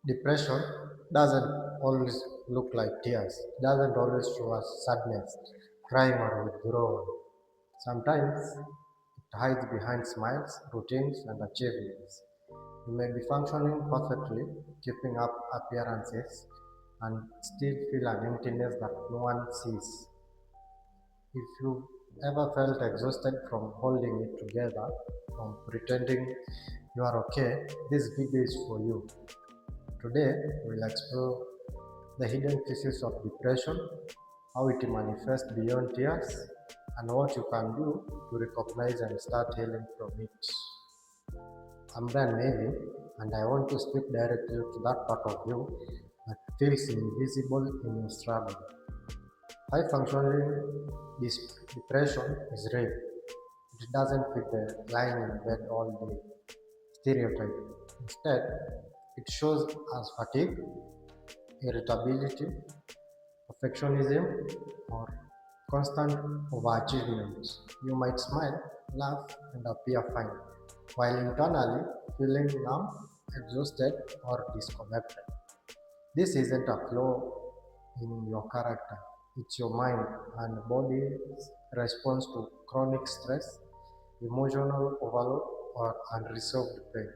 Depression doesn't always look like tears, doesn't always show us sadness, crying, or withdrawal. Sometimes it hides behind smiles, routines, and achievements. You may be functioning perfectly, keeping up appearances, and still feel an emptiness that no one sees. If you ever felt exhausted from holding it together, from pretending you are okay, this video is for you. Today, we'll explore the hidden pieces of depression, how it manifests beyond tears, and what you can do to recognize and start healing from it. I'm Dan Mavin, and I want to speak directly to that part of you that feels invisible in your struggle. High functioning depression is real. It doesn't fit the lying in bed all day stereotype. Instead, it shows as fatigue, irritability, perfectionism, or constant overachievement. You might smile, laugh, and appear fine, while internally feeling numb, exhausted, or disconnected. This isn't a flaw in your character, it's your mind and body's response to chronic stress, emotional overload, or unresolved pain.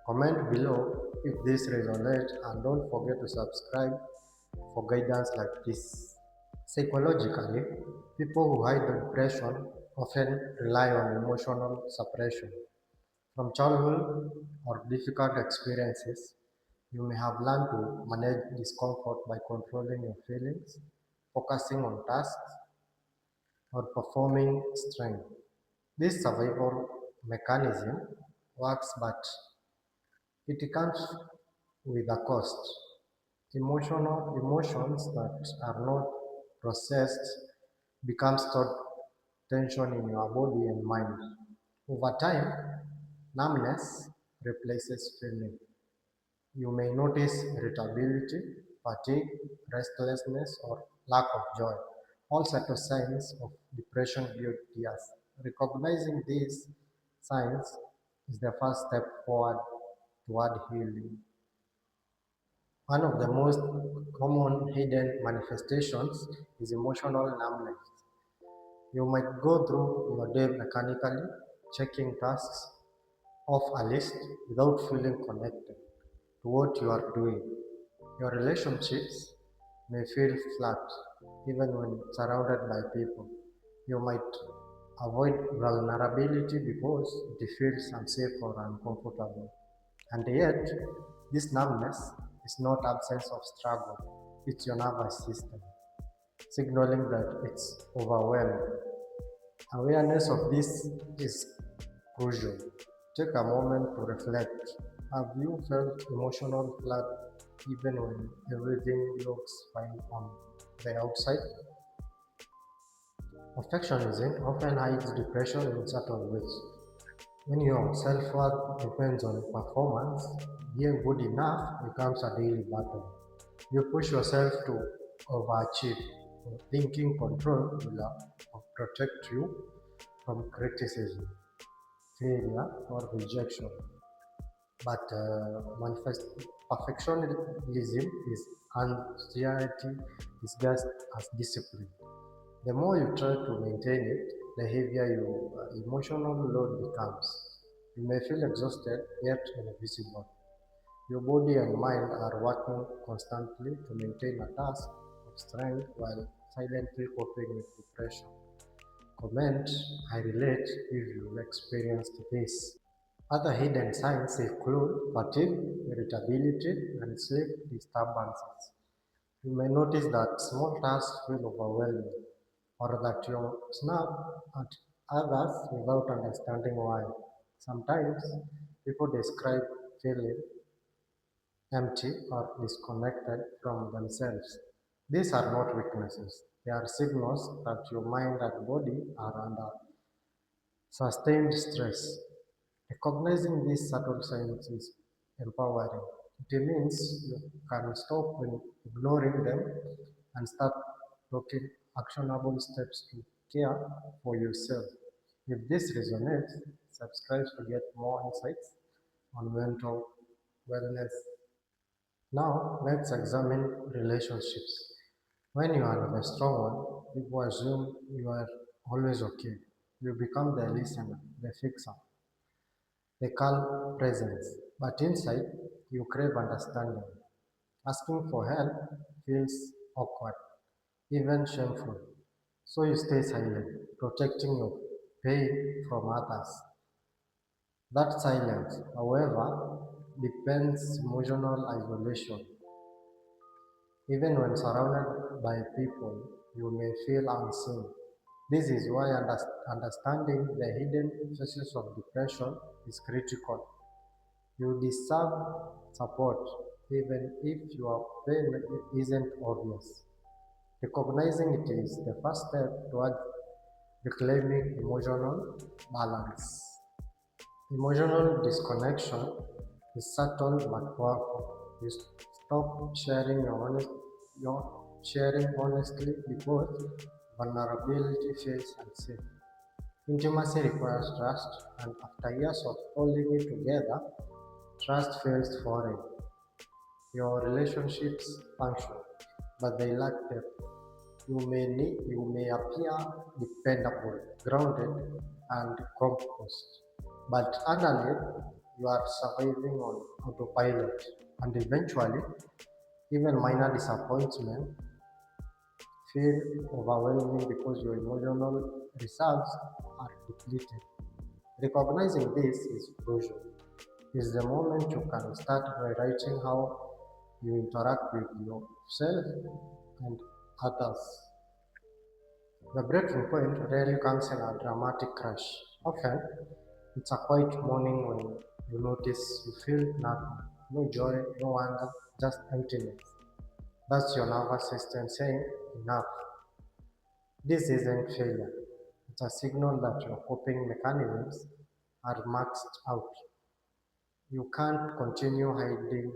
Comment below if this resonates and don't forget to subscribe for guidance like this. Psychologically, people who hide depression often rely on emotional suppression. From childhood or difficult experiences, you may have learned to manage discomfort by controlling your feelings, focusing on tasks, or performing strength. This survival mechanism works, but it comes with a cost. Emotions that are not processed become stored tension in your body and mind. Over time, numbness replaces feeling. You may notice irritability, fatigue, restlessness, or lack of joy, all subtle signs of depression due to tears. Recognizing these signs is the first step forward toward healing. One of the most common hidden manifestations is emotional numbness. You might go through your day mechanically, checking tasks off a list without feeling connected to what you are doing. Your relationships may feel flat even when surrounded by people. You might avoid vulnerability because it feels unsafe or uncomfortable. And yet, this numbness is not absence of struggle, it's your nervous system signaling that it's overwhelmed. Awareness of this is crucial. Take a moment to reflect. Have you felt emotional flat even when everything looks fine on the outside? Perfectionism often hides depression in subtle ways. When your self worth depends on performance, being good enough becomes a daily battle. You push yourself to overachieve, thinking control will protect you from criticism, failure, or rejection. But perfectionism is anxiety disguised as discipline. The more you try to maintain it, the heavier your emotional load becomes. You may feel exhausted yet invisible. Your body and mind are working constantly to maintain a task of strength while silently coping with depression. Comment, I relate if you experienced this. Other hidden signs include fatigue, irritability, and sleep disturbances. You may notice that small tasks feel overwhelming, or that you snap at others without understanding why. Sometimes people describe feeling empty or disconnected from themselves. These are not weaknesses, they are signals that your mind and body are under sustained stress. Recognizing these subtle signs is empowering. It means you can stop ignoring them and start taking actionable steps to care for yourself. If this resonates, subscribe to get more insights on mental wellness. Now, let's examine relationships. When you are the strong one, people assume you are always okay. You become the listener, the fixer, the calm presence. But inside, you crave understanding. Asking for help feels awkward, even shameful. So you stay silent, protecting your pain from others. That silence, however, depends emotional isolation. Even when surrounded by people, you may feel unseen. This is why understanding the hidden sources of depression is critical. You deserve support even if your pain isn't obvious. Recognizing it is the first step towards reclaiming emotional balance. Emotional disconnection is subtle but powerful. You stop sharing honestly because vulnerability feels unsafe. Intimacy requires trust, and after years of holding it together, trust feels foreign. Your relationships function, but they lack depth. You may appear dependable, grounded, and composed, but underneath you are surviving on autopilot, and eventually, even minor disappointment feel overwhelming because your emotional reserves are depleted. Recognizing this is crucial. Is the moment you can start rewriting how you interact with yourself and others. The breaking point rarely comes in a dramatic crash. Often, it's a quiet morning when you notice you feel nothing, no joy, no anger, just emptiness. That's your nervous system saying, enough. This isn't failure. It's a signal that your coping mechanisms are maxed out. You can't continue hiding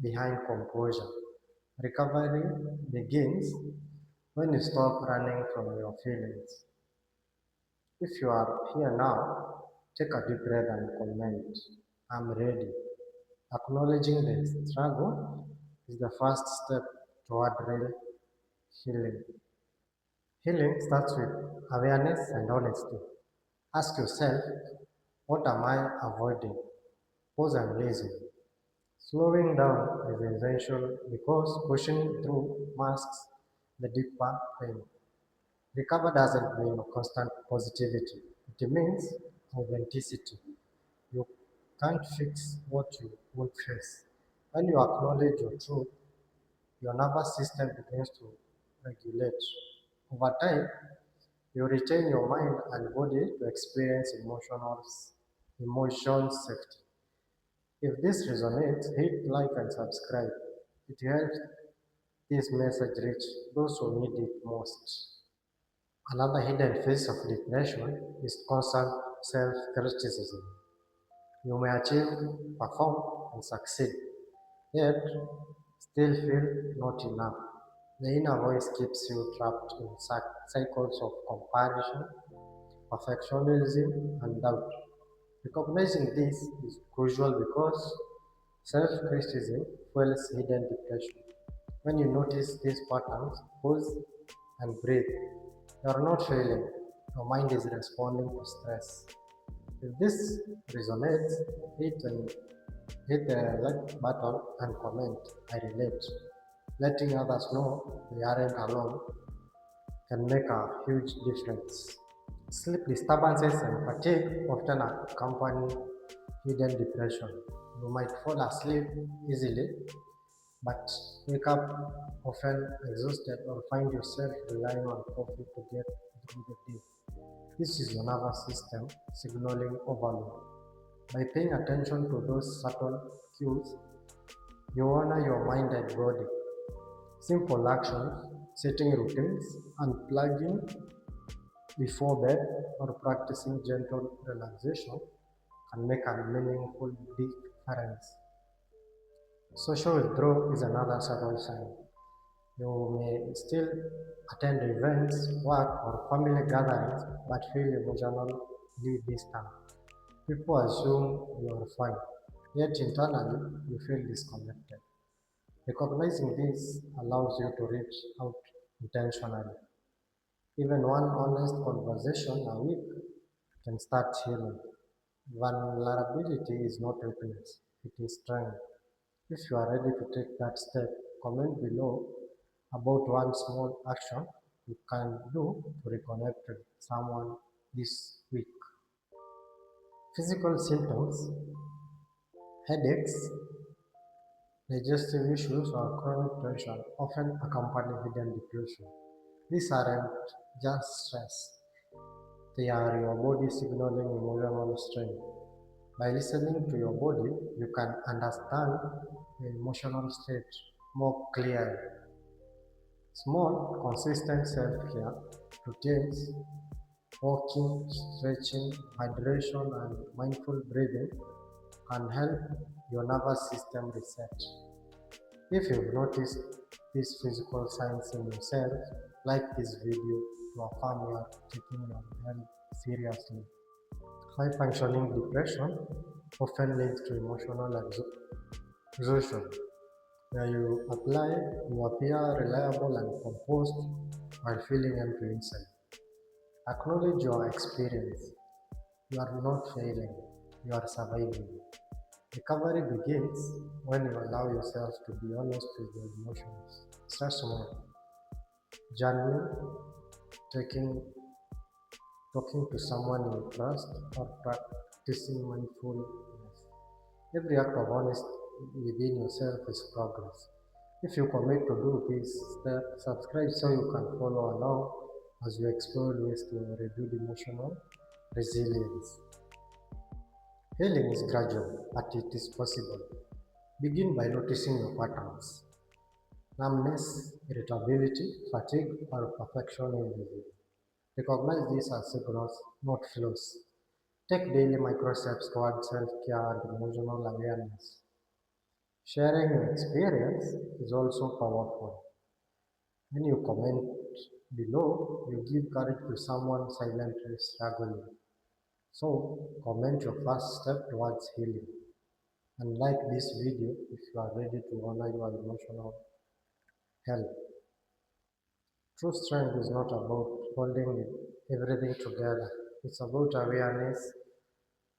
behind composure. Recovery begins when you stop running from your feelings. If you are here now, take a deep breath and comment, I'm ready. Acknowledging the struggle is the first step toward real healing. Healing starts with awareness and honesty. Ask yourself, what am I avoiding? Pause and listen. Slowing down is essential because pushing through masks the deeper pain. Recover doesn't mean constant positivity. It means authenticity. You can't fix what you won't face. When you acknowledge your truth, your nervous system begins to regulate. Over time, you retain your mind and body to experience emotion safety. If this resonates, hit like and subscribe. It helps this message reach those who need it most. Another hidden phase of depression is constant self-criticism. You may achieve, perform, and succeed, yet still feel not enough. The inner voice keeps you trapped in cycles of comparison, perfectionism, and doubt. Recognizing this is crucial because self-criticism fuels hidden depression. When you notice these patterns, pause and breathe. You are not failing. Your mind is responding to stress. If this resonates, hit the like button and comment. I relate. Letting others know they aren't alone can make a huge difference. Sleep disturbances and fatigue often accompany hidden depression. You might fall asleep easily, but wake up often exhausted or find yourself relying on coffee to get through the day. This is your nervous system signaling overload. By paying attention to those subtle cues, you honor your mind and body. Simple actions, setting routines, unplugging before bed, or practicing gentle relaxation can make a meaningful difference. Social withdrawal is another subtle sign. You may still attend events, work, or family gatherings, but feel emotionally distant. People assume you are fine, yet internally you feel disconnected. Recognizing this allows you to reach out intentionally. Even one honest conversation a week can start healing. Vulnerability is not weakness, it is strength. If you are ready to take that step, comment below about one small action you can do to reconnect with someone this week. Physical symptoms, headaches, digestive issues, or chronic tension often accompany hidden depression. These aren't just stress, they are your body signaling emotional strain. By listening to your body, you can understand the emotional state more clearly. Small, consistent self-care routines, walking, stretching, hydration, and mindful breathing can help your nervous system reset. If you've noticed these physical signs in yourself, like this video to affirm you are taking your health seriously. High functioning depression often leads to emotional exhaustion, where you apply, you appear reliable and composed while feeling empty inside. Acknowledge your experience. You are not failing, you are surviving. Recovery begins when you allow yourself to be honest with your emotions. Start small. Journaling, taking, talking to someone you trust, or practicing mindfulness. Every act of honesty within yourself is progress. If you commit to do this step, subscribe so you can follow along as we explore ways to rebuild emotional resilience. Healing is gradual, but it is possible. Begin by noticing your patterns: numbness, irritability, fatigue, or perfectionism. Recognize these as signals, not flaws. Take daily micro steps toward self care and emotional awareness. Sharing your experience is also powerful. When you comment below, you give courage to someone silently struggling. So, comment your first step towards healing. And like this video if you are ready to honor your emotional health. True strength is not about holding everything together. It's about awareness,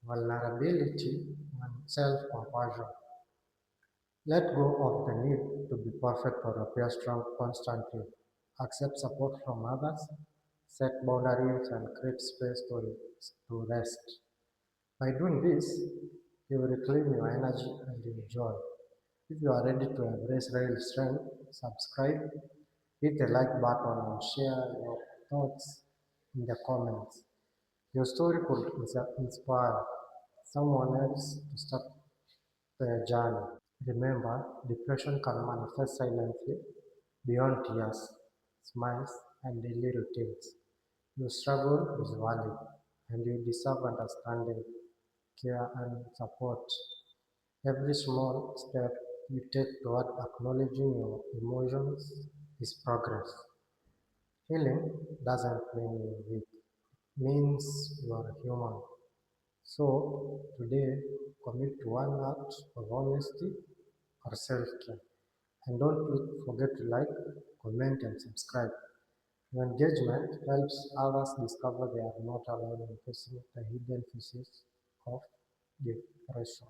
vulnerability, and self-compassion. Let go of the need to be perfect or appear strong constantly. Accept support from others, set boundaries, and create space to rest. By doing this, you will reclaim your energy and your joy. If you are ready to embrace real strength, subscribe, hit the like button, and share your thoughts in the comments. Your story could inspire someone else to start their journey. Remember, depression can manifest silently beyond tears, smiles, and daily routines. Your struggle is valid, and you deserve understanding, care, and support. Every small step you take toward acknowledging your emotions is progress. Healing doesn't mean you're weak, it means you are human. So, today, commit to one act of honesty or self care. And don't forget to like, comment, and subscribe. Your engagement helps others discover they are not alone in facing the hidden physics of depression.